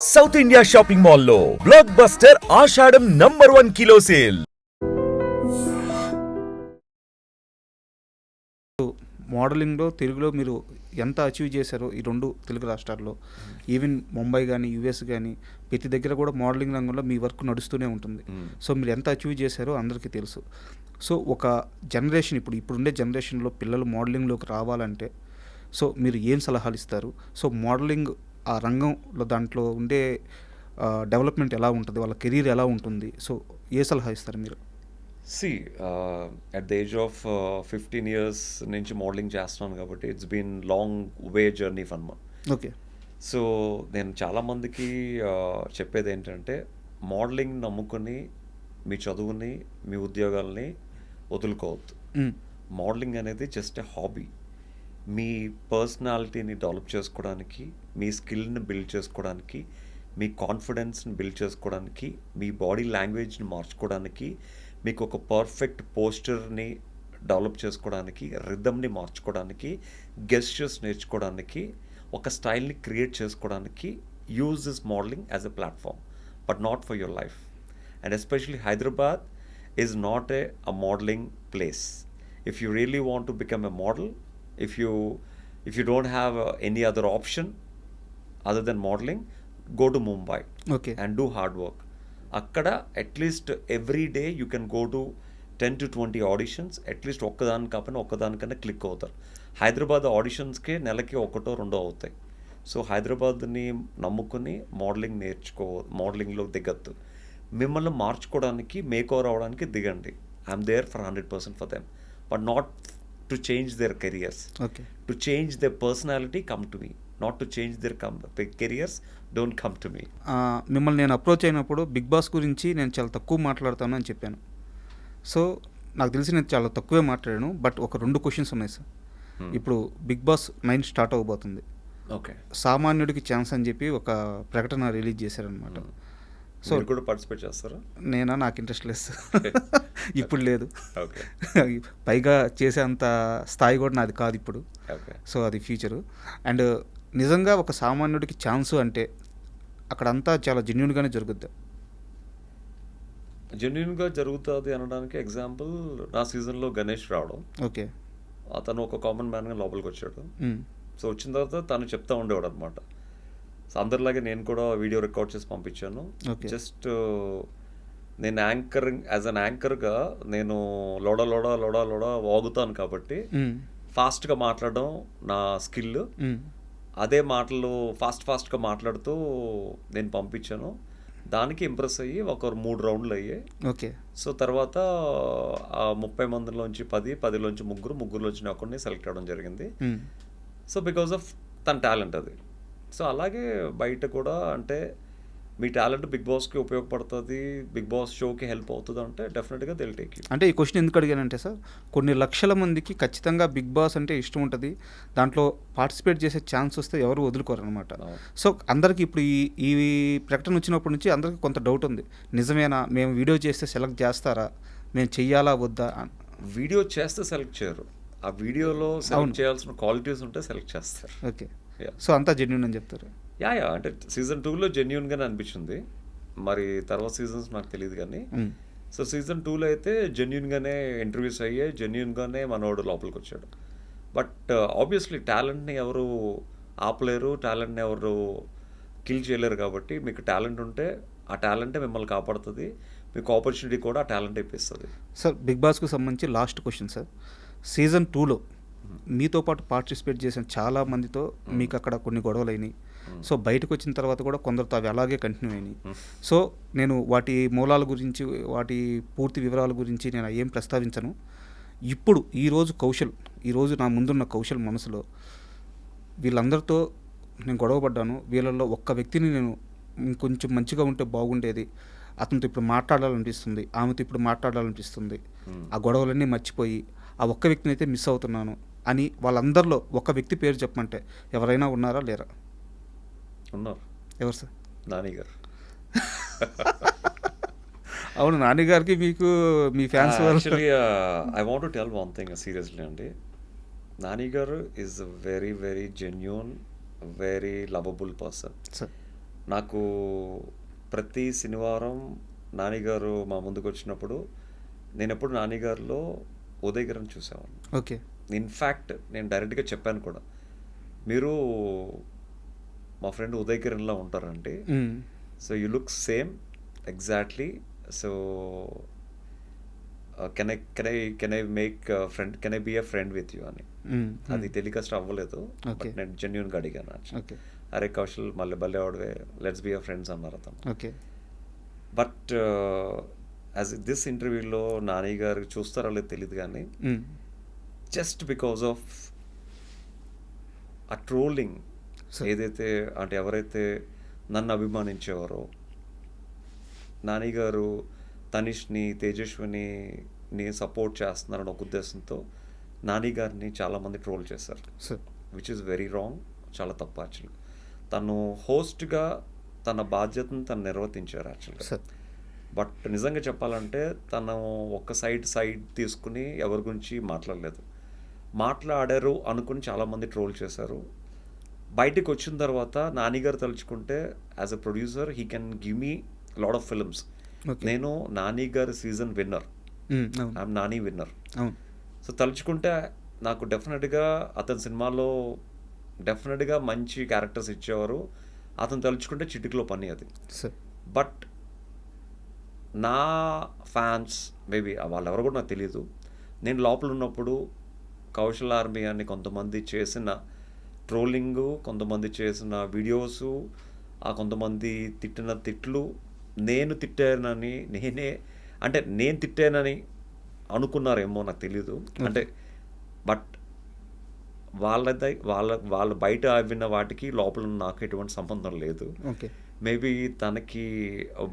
South India shopping మాల్లో block buster ఆషాఢం #1 kilo sale. మోడలింగ్లో తెలుగులో మీరు ఎంత అచీవ్ చేశారో ఈ రెండు తెలుగు రాష్ట్రాల్లో, ఈవెన్ ముంబై కానీ యూఎస్ కానీ ప్రతి దగ్గర కూడా మోడలింగ్ రంగంలో మీ వర్క్ నడుస్తూనే ఉంటుంది. సో మీరు ఎంత అచీవ్ చేశారో అందరికీ తెలుసు. సో ఒక జనరేషన్ ఇప్పుడుండే జనరేషన్లో పిల్లలు మోడలింగ్లోకి రావాలంటే సో మీరు ఏం సలహాలు ఇస్తారు? సో మోడలింగ్ ఆ రంగంలో దాంట్లో ఉండే డెవలప్మెంట్ ఎలా ఉంటుంది, వాళ్ళ కెరీర్ ఎలా ఉంటుంది? సో ఏ సలహా ఇస్తారు మీరు? See at the age of 15 years నుంచి మోడలింగ్ చేస్తున్నాను కాబట్టి it's been long way journey for మా. ఓకే. సో నేను చాలామందికి చెప్పేది ఏంటంటే, మోడలింగ్ నమ్ముకొని మీ చదువుని మీ ఉద్యోగాల్ని వదులుకోవద్దు. మోడలింగ్ అనేది జస్ట్ ఎ హాబీ. మీ పర్సనాలిటీని డెవలప్ చేసుకోవడానికి, మీ స్కిల్ని బిల్డ్ చేసుకోవడానికి, మీ కాన్ఫిడెన్స్ని బిల్డ్ చేసుకోవడానికి, మీ బాడీ లాంగ్వేజ్ని మార్చుకోవడానికి, మీకు ఒక పర్ఫెక్ట్ పోస్చర్ని డెవలప్ చేసుకోవడానికి, రిథమ్ని మార్చుకోవడానికి, గెస్చర్స్ నేర్చుకోవడానికి, ఒక స్టైల్ని క్రియేట్ చేసుకోవడానికి use this modelling as a platform, but not for your life. And especially Hyderabad is not a modeling place. If you really want to become a model, if you don't have any other option other than modeling, go to Mumbai. Okay. And do hard work. అక్కడ at least every day you can go to 10 to 20 auditions. At least ఒక్కదానికన్నా click అవుతారు. హైదరాబాద్ ఆడిషన్స్కే నెలకి 1-2 అవుతాయి. So హైదరాబాద్ని నమ్ముకుని మోడలింగ్లో దిగద్దు. మిమ్మల్ని మార్చుకోవడానికి, మేక్ ఓవర్ అవ్వడానికి దిగండి. I'm there for 100% for them, but not to change their careers. Okay. To change their personality, come to me. Not to change their careers, don't come to me. మిమ్మల్ని నేను approach అయినప్పుడు big boss గురించి నేను చాలా తక్కువ మాట్లాడతాను అని చెప్పాను. సో నాకు తెలిసి నేను చాలా తక్కువే మాట్లాడాను. బట్ ఒక 2 క్వశ్చన్స్ ఉన్నాయి సార్. ఇప్పుడు బిగ్ బాస్ 9 స్టార్ట్ అవ్వబోతుంది. ఓకే. సామాన్యుడికి ఛాన్స్ అని చెప్పి ఒక ప్రకటన రిలీజ్ చేశారనమాట. సో కూడా పార్టిసిపేట్ చేస్తారా? నాకు ఇంట్రెస్ట్ లేదు సార్. ఇప్పుడు లేదు. ఓకే. పైగా చేసే అంత స్థాయి కూడా నాది కాదు ఇప్పుడు. ఓకే. సో అది ఫ్యూచరు. అండ్ నిజంగా ఒక సామాన్యుడికి ఛాన్సు అంటే అక్కడంతా చాలా జెన్యున్గానే జరుగుద్ది. జెన్యున్గా జరుగుతుంది అనడానికి ఎగ్జాంపుల్ నా సీజన్లో గణేష్ రావడం. ఓకే. అతను ఒక కామన్ మ్యాన్గా లోపలికి వచ్చాడు. సో వచ్చిన తర్వాత తను చెప్తా ఉండేవాడు అనమాట. సో అందరిలాగే నేను కూడా వీడియో రికార్డ్ చేసి పంపించాను. జస్ట్ నేను యాజ్ అన్ యాంకర్గా నేను లోడా లోడా లోడా లోడా వాగుతాను కాబట్టి ఫాస్ట్గా మాట్లాడడం నా స్కిల్. అదే మాటలు ఫాస్ట్గా మాట్లాడుతూ నేను పంపించాను. దానికి ఇంప్రెస్ అయ్యి ఒక 3 రౌండ్లు అయ్యాయి. ఓకే. సో తర్వాత 30 మందిలోంచి 10లోంచి ముగ్గురులోంచి నేను ఒకరిని సెలెక్ట్ అవ్వడం జరిగింది. సో బికాజ్ ఆఫ్ తన టాలెంట్ అది. సో అలాగే బయట కూడా అంటే మీ టాలెంట్ బిగ్ బాస్కి ఉపయోగపడుతుంది, బిగ్ బాస్ షోకి హెల్ప్ అవుతుంది అంటే డెఫినెట్గా దిల్ టేక్ యూ. అంటే ఈ క్వశ్చన్ ఎందుకు అడిగానంటే సార్, కొన్ని లక్షల మందికి ఖచ్చితంగా బిగ్ బాస్ అంటే ఇష్టం ఉంటుంది. దాంట్లో పార్టిసిపేట్ చేసే ఛాన్స్ వస్తే ఎవరు వదులుకోరు అనమాట. సో అందరికీ ఇప్పుడు ఈ ప్రకటన వచ్చినప్పటి నుంచి అందరికీ కొంత డౌట్ ఉంది. నిజమేనా, మేము వీడియో చేస్తే సెలెక్ట్ చేస్తారా, మేము చెయ్యాలా వద్దా? వీడియో చేస్తే సెలెక్ట్ చేయరు. ఆ వీడియోలో సెలెక్ట్ చేయాల్సిన క్వాలిటీస్ ఉంటే సెలెక్ట్ చేస్తారు. ఓకే. సో అంతా జెన్యూన్ అని చెప్తారు. యా అంటే సీజన్ 2లో జెన్యూన్గానే అనిపించింది. మరి తర్వాత సీజన్స్ నాకు తెలియదు కానీ, సో సీజన్ 2లో అయితే జెన్యూన్గానే ఇంటర్వ్యూస్ అయ్యాయి, జెన్యూన్గానే మనోడు లోపలికి వచ్చాడు. బట్ ఆబ్వియస్లీ టాలెంట్ని ఎవరు ఆపలేరు, టాలెంట్ని ఎవరు కిల్ చేయలేరు. కాబట్టి మీకు టాలెంట్ ఉంటే ఆ టాలెంటే మిమ్మల్ని కాపాడుతుంది, మీకు ఆపర్చునిటీ కూడా ఆ టాలెంట్ ఇప్పిస్తుంది. సార్ బిగ్ బాస్కు సంబంధించి లాస్ట్ క్వశ్చన్ సార్. సీజన్ 2లో మీతో పాటు పార్టిసిపేట్ చేసిన చాలా మందితో మీకు అక్కడ కొన్ని గొడవలు అయినాయి. సో బయటకు వచ్చిన తర్వాత కూడా కొందరితో అవి అలాగే కంటిన్యూ అయినాయి. సో నేను వాటి మూలాల గురించి, వాటి పూర్తి వివరాల గురించి నేను ఏం ప్రస్తావించను. ఇప్పుడు ఈరోజు నా ముందున్న కౌశల్ మనసులో వీళ్ళందరితో నేను గొడవపడ్డాను. వీళ్ళల్లో ఒక్క వ్యక్తిని నేను ఇంకొంచెం మంచిగా ఉంటే బాగుండేది, అతనితో ఇప్పుడు మాట్లాడాలనిపిస్తుంది, ఆమెతో ఇప్పుడు మాట్లాడాలనిపిస్తుంది, ఆ గొడవలన్నీ మర్చిపోయి ఆ ఒక్క వ్యక్తిని అయితే మిస్ అవుతున్నాను అని వాళ్ళందరిలో ఒక వ్యక్తి పేరు చెప్పమంటే ఎవరైనా ఉన్నారా లేరా? ఉన్నారు. ఎవరు సార్? నాని గారు. అవును, నాని గారికి మీకు మీ fans actually I want to tell one thing seriously అండి. Nani garu is very very genuine, very lovable person. నాకు ప్రతి శనివారం నాని గారు మా ముందుకు వచ్చినప్పుడు నేను ఎప్పుడు నాని గారిలో ఉదయ్ గారిని చూసేవాడిని. ఓకే. ఇన్ఫ్యాక్ట్ నేను డైరెక్ట్గా చెప్పాను కూడా, మీరు మా ఫ్రెండ్ ఉదయ్ కిరణ్లా ఉంటారండి, so you look same exactly, so can I make friend, can I be a friend with you అని. అది టెలికాస్ట్ అవ్వలేదు, Okay. బట్ నేను జెన్యున్గా అడిగాను. ఓకే. అరే కౌశల్ మళ్ళీ భలే వాడివే, లెట్స్ బీ అ ఫ్రెండ్స్ అన్నారు అతను. ఓకే. బట్ యాజ్ దిస్ ఇంటర్వ్యూలో నాని గారు చూస్తారో లేదో తెలియదు కానీ జస్ట్ బికాస్ ఆఫ్ ఆ ట్రోలింగ్ ఏదైతే అంటే ఎవరైతే నన్ను అభిమానించేవారో, నాని గారు తనిష్ని, తేజస్విని సపోర్ట్ చేస్తున్నారని ఒక ఉద్దేశంతో నాని గారిని చాలామంది ట్రోల్ చేశారు, విచ్ ఈస్ వెరీ రాంగ్, చాలా తప్పు యాక్చువల్గా. తను హోస్ట్గా తన బాధ్యతను తను నిర్వర్తించారు యాక్చువల్గా. బట్ నిజంగా చెప్పాలంటే తను ఒక సైడ్ తీసుకుని ఎవరి గురించి మాట్లాడలేదు. మాట్లాడారు అనుకుని చాలామంది ట్రోల్ చేశారు. బయటకు వచ్చిన తర్వాత నాని గారు తలుచుకుంటే as a producer he can give me lot of films. నేను నాని గారి season winner, I'm Nani winner. So తలుచుకుంటే నాకు డెఫినెట్గా అతని సినిమాలో డెఫినెట్గా మంచి క్యారెక్టర్స్ ఇచ్చేవారు. అతను తలుచుకుంటే చిటికలో పని అది. బట్ నా ఫ్యాన్స్ మేబీ వాళ్ళెవరో కూడా నాకు తెలియదు. నేను లోపల ఉన్నప్పుడు కౌశల్ ఆర్మీ అని కొంతమంది చేసిన ట్రోలింగు, కొంతమంది చేసిన వీడియోసు, ఆ కొంతమంది తిట్టిన తిట్లు, నేను తిట్టానని నేను తిట్టానని అనుకున్నారేమో నాకు తెలీదు. అంటే బట్ వాళ్ళ బయట విన్న వాటికి లోపల నాకు ఎటువంటి సంబంధం లేదు. మేబీ తనకి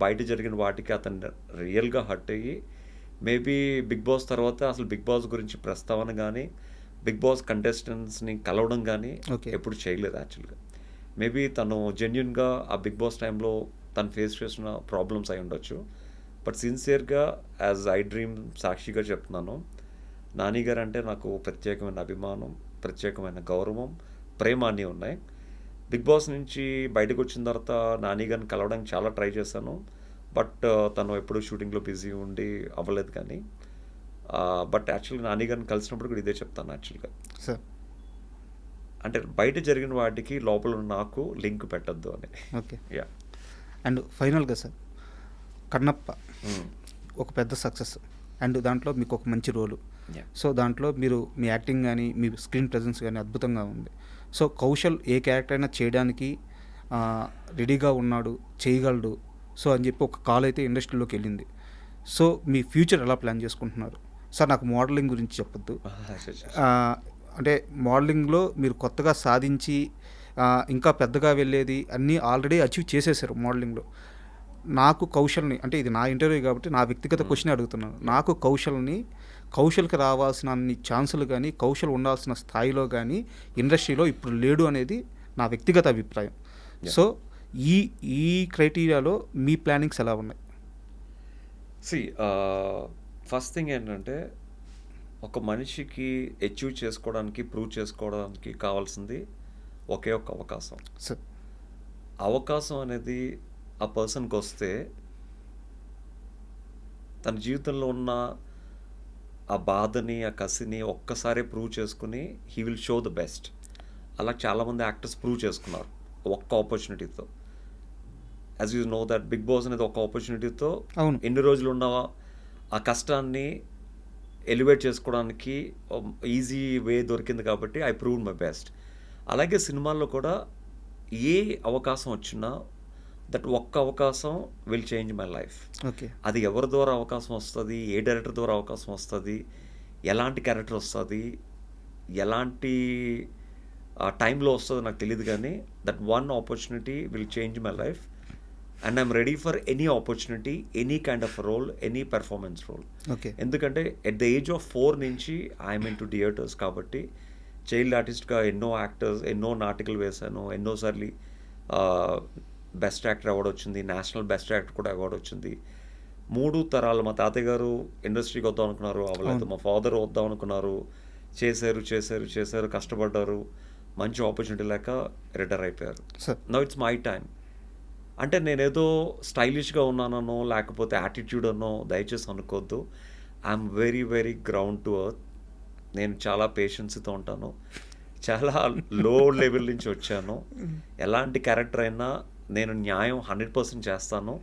బయట జరిగిన వాటికి అతను రియల్గా హర్ట్ అయ్యి మేబీ బిగ్ బాస్ తర్వాత అసలు బిగ్ బాస్ గురించి ప్రస్తావన కానీ బిగ్ బాస్ కంటెస్టెంట్స్ని కలవడం కానీ ఎప్పుడు చేయలేదు యాక్చువల్గా. మేబీ తను జెన్యున్గా ఆ బిగ్ బాస్ టైంలో తను ఫేస్ చేసిన ప్రాబ్లమ్స్ అయి ఉండొచ్చు. బట్ సిన్సియర్గా యాజ్ ఐ డ్రీమ్ సాక్షిగా చెప్తున్నాను, నాని గారు అంటే నాకు ప్రత్యేకమైన అభిమానం, ప్రత్యేకమైన గౌరవం, ప్రేమ అన్నీ ఉన్నాయి. బిగ్ బాస్ నుంచి బయటకు వచ్చిన తర్వాత నాని గారిని కలవడానికి చాలా ట్రై చేశాను. బట్ తను ఎప్పుడూ షూటింగ్లో బిజీ ఉండి అవ్వలేదు. కానీ బట్ యాక్చువల్గా నాని గారిని కలిసినప్పుడు కూడా ఇదే చెప్తాను యాక్చువల్గా, అంటే బయట జరిగిన వాటికి లోపల నాకు లింక్ పెట్టద్దు అని. ఓకే. యా. అండ్ ఫైనల్గా సార్, కన్నప్ప ఒక పెద్ద సక్సెస్ అండ్ దాంట్లో మీకు ఒక మంచి రోలు. సో దాంట్లో మీరు మీ యాక్టింగ్ కానీ మీ స్క్రీన్ ప్రెజెన్స్ కానీ అద్భుతంగా ఉంది. సో కౌశల్ ఏ క్యారెక్టర్ అయినా చేయడానికి రెడీగా ఉన్నాడు, చేయగలడు. సో అని చెప్పి ఒక కాల్ అయితే ఇండస్ట్రీలోకి వెళ్ళింది. సో మీ ఫ్యూచర్ ఎలా ప్లాన్ చేసుకుంటున్నారు సార్? నాకు మోడలింగ్ గురించి చెప్పొద్దు, అంటే మోడలింగ్లో మీరు కొత్తగా సాధించి ఇంకా పెద్దగా వెళ్ళేది అన్నీ ఆల్రెడీ అచీవ్ చేసేసారు మోడలింగ్లో. నాకు కౌశల్ని, అంటే ఇది నా ఇంటర్వ్యూ కాబట్టి నా వ్యక్తిగత క్వశ్చన్ అడుగుతున్నాను, నాకు కౌశల్కి రావాల్సిన అన్ని ఛాన్సులు కానీ కౌశల్ ఉండాల్సిన స్థాయిలో కానీ ఇండస్ట్రీలో ఇప్పుడు లేడు అనేది నా వ్యక్తిగత అభిప్రాయం. సో ఈ క్రైటీరియాలో మీ ప్లానింగ్స్ ఎలా ఉన్నాయి? ఫస్ట్ థింగ్ ఏంటంటే ఒక మనిషికి అచీవ్ చేసుకోవడానికి, ప్రూవ్ చేసుకోవడానికి కావాల్సింది ఒకే ఒక అవకాశం. అవకాశం అనేది ఆ పర్సన్కి వస్తే తన జీవితంలో ఉన్న ఆ బాధని, ఆ కసిని ఒక్కసారి ప్రూవ్ చేసుకుని he will show the best. అలా చాలామంది యాక్టర్స్ ప్రూవ్ చేసుకున్నారు ఒక్క ఆపర్చునిటీతో. As you know that Bigg Boss అనేది ఒక ఆపర్చునిటీతో ఎన్ని రోజులు ఉన్న ఆ కష్టాన్ని ఎలివేట్ చేసుకోవడానికి ఈజీ వే దొరికింది కాబట్టి ఐ ప్రూవ్డ్ మై బెస్ట్. అలాగే సినిమాల్లో కూడా ఏ అవకాశం వచ్చినా దట్ ఒక్క అవకాశం విల్ చేంజ్ మై లైఫ్. అది ఎవరి ద్వారా అవకాశం వస్తుంది, ఏ డైరెక్టర్ ద్వారా అవకాశం వస్తుంది, ఎలాంటి క్యారెక్టర్ వస్తుంది, ఎలాంటి టైంలో వస్తుందో నాకు తెలియదు. కానీ that one opportunity will change my life and I'm ready for any opportunity, any kind of role, any performance role. ఎందుకంటే ఎట్ ద ఏజ్ ఆఫ్ 4 నుంచి ఐఎమ్ ఇన్ టు థియేటర్స్ కాబట్టి చైల్డ్ ఆర్టిస్ట్గా ఎన్నో నాటికలు వేశాను, ఎన్నోసార్లు బెస్ట్ యాక్టర్ అవార్డు వచ్చింది, national best actor కూడా అవార్డు వచ్చింది. 3 తరాలు మా తాతయ్య గారు ఇండస్ట్రీకి వద్దాం అనుకున్నారు, అవ్వలేదు. మా ఫాదర్ వద్దాం అనుకున్నారు, చేశారు, కష్టపడ్డారు, మంచి ఆపర్చునిటీ లేక రిటైర్ అయిపోయారు. Now it's my time. అంటే నేనేదో స్టైలిష్గా ఉన్నానో లేకపోతే యాటిట్యూడ్ అనో దయచేసి అనుకోవద్దు. I'm very very ground to earth. నేను చాలా పేషెన్స్తో ఉంటాను. చాలా లో లెవెల్ నుంచి వచ్చాను. ఎలాంటి క్యారెక్టర్ అయినా నేను న్యాయం 100% చేస్తాను.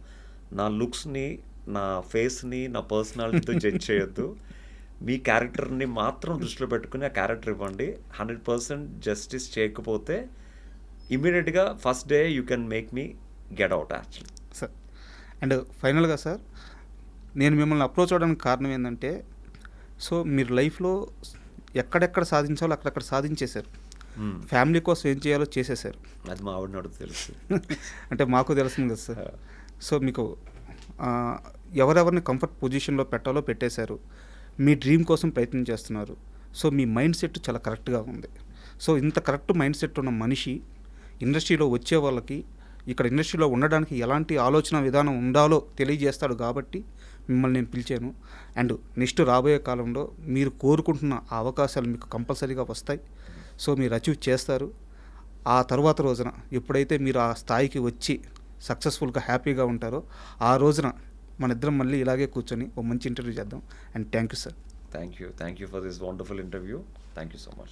నా లుక్స్ని, నా ఫేస్ని, నా పర్సనాలిటీతో జడ్జ్ చేయొద్దు. మీ క్యారెక్టర్ని మాత్రం దృష్టిలో పెట్టుకుని ఆ క్యారెక్టర్ ఇవ్వండి. 100% జస్టిస్ చేయకపోతే ఇమీడియట్గా first day you can make me get out actually. Sir and ఫైనల్గా సార్, నేను మిమ్మల్ని అప్రోచ్ అవ్వడానికి కారణం ఏంటంటే, సో మీరు లైఫ్లో ఎక్కడెక్కడ సాధించాలో అక్కడక్కడ సాధించేశారు. ఫ్యామిలీ కోసం ఏం చేయాలో చేసేసారు. అది మా ఆవిడ నడుపు తెలుసు. అంటే మాకు తెలుస్తుంది కదా సార్. సో మీకు ఎవరెవరిని కంఫర్ట్ పొజిషన్లో పెట్టాలో పెట్టేశారు. మీ డ్రీమ్ కోసం ప్రయత్నం చేస్తున్నారు. సో మీ మైండ్ సెట్ చాలా కరెక్ట్గా ఉంది. సో ఇంత కరెక్ట్ మైండ్ సెట్ ఉన్న మనిషి ఇండస్ట్రీలో వచ్చే వాళ్ళకి, ఇక్కడ ఇండస్ట్రీలో ఉండడానికి ఎలాంటి ఆలోచన విధానం ఉండాలో తెలియజేస్తాడు కాబట్టి మిమ్మల్ని నేను పిలిచాను. అండ్ నెక్స్ట్ రాబోయే కాలంలో మీరు కోరుకుంటున్న ఆ అవకాశాలు మీకు కంపల్సరీగా వస్తాయి. సో మీరు అచీవ్ చేస్తారు. ఆ తర్వాత రోజున ఎప్పుడైతే మీరు ఆ స్థాయికి వచ్చి సక్సెస్ఫుల్గా హ్యాపీగా ఉంటారో ఆ రోజున మన ఇద్దరం మళ్ళీ ఇలాగే కూర్చొని ఓ మంచి ఇంటర్వ్యూ చేద్దాం. And thank you sir. Thank you for this wonderful interview. Thank you so much.